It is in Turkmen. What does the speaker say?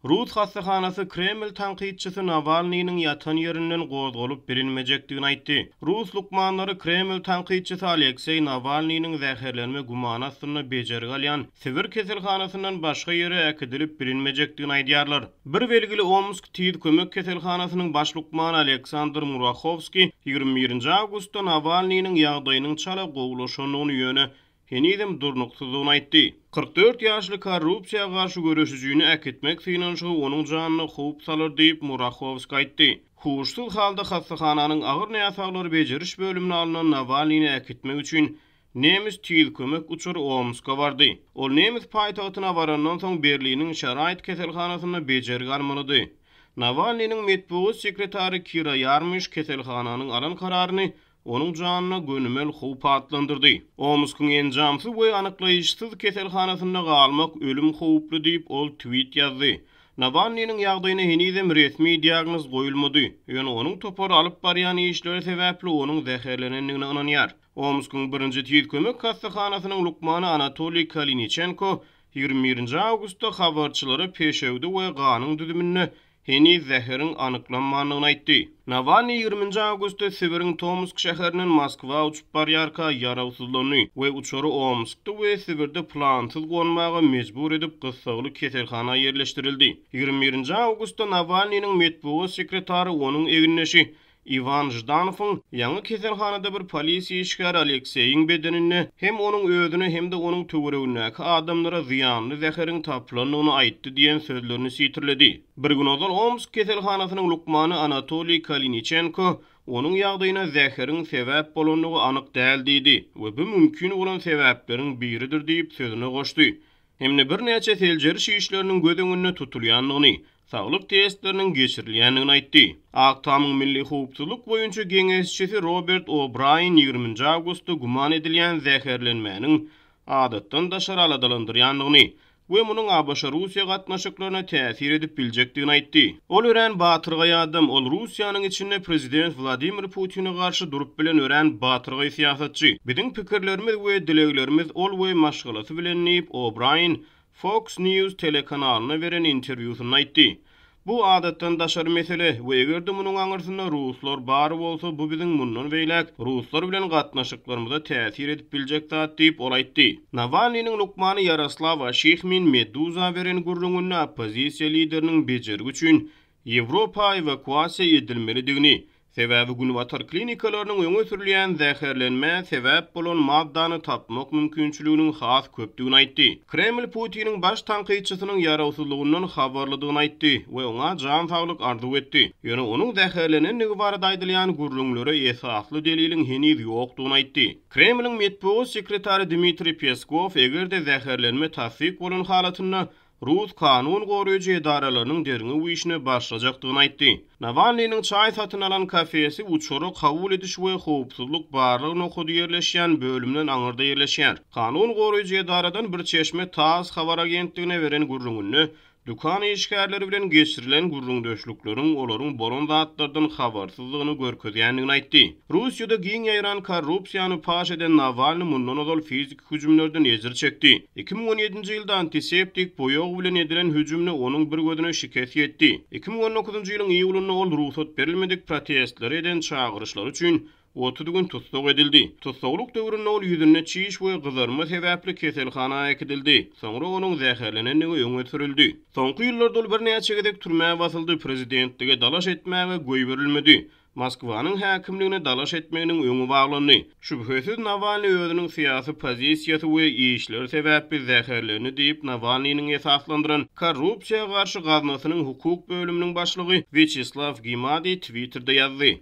Rus hastahanasy Kreml tanqidçisi Navalny'nin yatan yerinden gozgolup bilinmejekdigini aýtdy. Rus lukmanlary Kreml tanqidçisi Aleksey Navalny'nin zäherlenme gumany astyna bejerigi alýan Sibir keselhanasyndan başga ýere äkidilip bilinmejekdigini aýdýarlar. Bir belgili Omsk Tiýid kömek keselhanasynyň baş lukmany Aleksandr Murachovski 21 awgustda Navalny'nin ýagdaýynyň çala gowulaşanyny ýöne henizem durnuksuzluğunu aýtdy. 44 ýaşly korrupsiýa garşy görüşüjüni äketmek synanşygy onuň janyna howp salar diýip Murachovski aýtdy. Huşsuz halda hastahananyň agyr näsaglary bejeriş bölümine alynan Navalny'ni äketmek üçin Nemis Tiýid kömek uçury Omska bardy. Ol Nemis paýtagtyna barandan soň Berliniň şärait keselhanasyna bejerigi almalydy. Navalny'nin metbuat sekretary Kira Yarmyş keselhananyň alan kararyny onuň janyna gönümel howp atlandyrdy. Omskyň enjamsy we anyklaýyşsyz keselhanasyna galmak ölüm howply diýip ol tweet ýazdy. Navalny'nin ýagdaýyna henizem resmi diagnoz goýulmady. Ýöne onuň topar alyp barýan işleri sebäpli onuň zäherlenendigine inanýar. Omskyň 1-nji Tiýid kömek hastahanasynyň lukmany Anatoliy Kalinichenko 21 awgustda habarçylary peşewdi we ganyň düzümine heniz zäheriň anyklanmagyny aýtdy. Navalny 20 awgustda Sibiriň Tomsk şäherinden Moskwa uçup barýarka ýarawsyzlany we uçary Omskda we Sibirde plansyz gonmaga mejbur edip gyssagly keselhana ýerleşdirildi. 21 awgustda Navalny'nin metbuat sekretary onuň eginleşi Ivan Jdanov'un ýangy keselhanada bir polisiýa işgär Alekseýiň bedenine hem onuň özüne hem de onuň töweregindäki adamlara ziýanly zäheriň tapylanyny aýtdy diýen sözlerini sitirledi. Bir gün ozal Omsk keselhanasynyň lukmany Anatoliy Kalinichenko onuň ýagdaýyna zäheriň sebäp bolanlygy anyk däl diýdi we bu mümkin bolan sebäpleriň biridir diýip sözüne goşdy. Hemne bir näçe teljeriş işleriniň göz öňünde tutulýanlygyny, saglyk testleriniň geçirilýändigini aýtdy. Aktamyň milli howpsuzlyk boýunça geňeşçisi Robert O'Brien 20 awgustda guman edilýän zäherlenmäniň adatdan daşar aladalandyrýandygyny we munyň ABŞ Russiýa gatnaşyklaryna täsir edip biljekdigini aýtdy. Ol ören batyrga ýadym, ol Russiýanyň içinde prezident Vladimir Putin'e garşy durup bilen ören batyrga siýasatçy. Biziň pikirlerimiz we dileglerimiz ol we maşgalasy bilen diýip O'Brien Fox News telekanalyna beren interwýusynda aýtdy. Bu adatdan daşar mesele we egerde munyň aňyrsynda ruslar bar bolsa bu biziň mundan beýlek ruslar bilen gatnaşyklarymyza täsir edip biljek zat diýip ol aýtdy. Navalny'nin lukmany Yaroslav Ashikhin Meduza beren gurrungyna opozisiýa lideriniň bejerigi üçin Ýewropa evakuasiýa edilmelidigini, sebäbi günwatar klinikalarynyň öňe sürilýän zäherlenme sebäp bolan maddany tapmak mümkinçiliginiň has köpdigini aýtdy. Kreml Putiniň baş tanqidçisynyň ýarawsyzlygynyň habarlydygyny aýtdy we oňa jan saglyk arzu etdi. Ýöne onuň zäherlenendigi barada aýdylýan gurrunglary esasly deliliň heniz ýokdugyny aýtdy. Kremliň metbuat sekretary Dmitri Peskov egerde zäherlenme tasdik bolan halatyna Rus kanun goruýjy edaralarynyň derňi bu işine başlajakdygyny aýtdy. Navalny'nin çay satyn alan kafesi uçoru kabul ediş we howpsuzlyk barlygy nokudy ýerleşýän bölümden aňyrda ýerleşýär. Kanun goruýjy edaradan bir çeşme TASS habar agentligine beren gurrungyny dukan işgärleri bilen geçirilen gurrundaşlyklaryň olaryň bolan zatlardan habarsyzlygyny görkezýändigini aýtdy. Russiýada giň ýaýran korrupsiýany paş eden Navalny mundan ozal fizik hüjümlerden ejir çekdi. 2017-nji ýylda antiseptik boýog bilen edilen hüjümni onuň bir gözüne şikayet etdi. 2019-njy ýylyň iýulynda ol ruhsat berilmedik protestler eden çağırışlar üçin 30 gün tutsuk edildi. Tutsukluk döwründe ol ýüzüne çiş we gyzarma sebäpli keselhanaya ekidildi. Soňra onuň zäherlenendigi öňe sürildi. Soňky ýyllarda ol bir näçe gedek türmäge basyldy, prezidentlige dalaş etmäge goý berilmedi. Moskwanyň häkimligine dalaş etmeginiň öňü baglandy. Şüphesiz Navalny özüniň syýasy pozisiýasy we işleri sebäpli zäherlerini diýip Navalny'nin esaslandyran korrupsiýa garşy gaznasynyň hukuk bölüminiň başlygy Vyacheslav Gimady Twitterda ýazdy.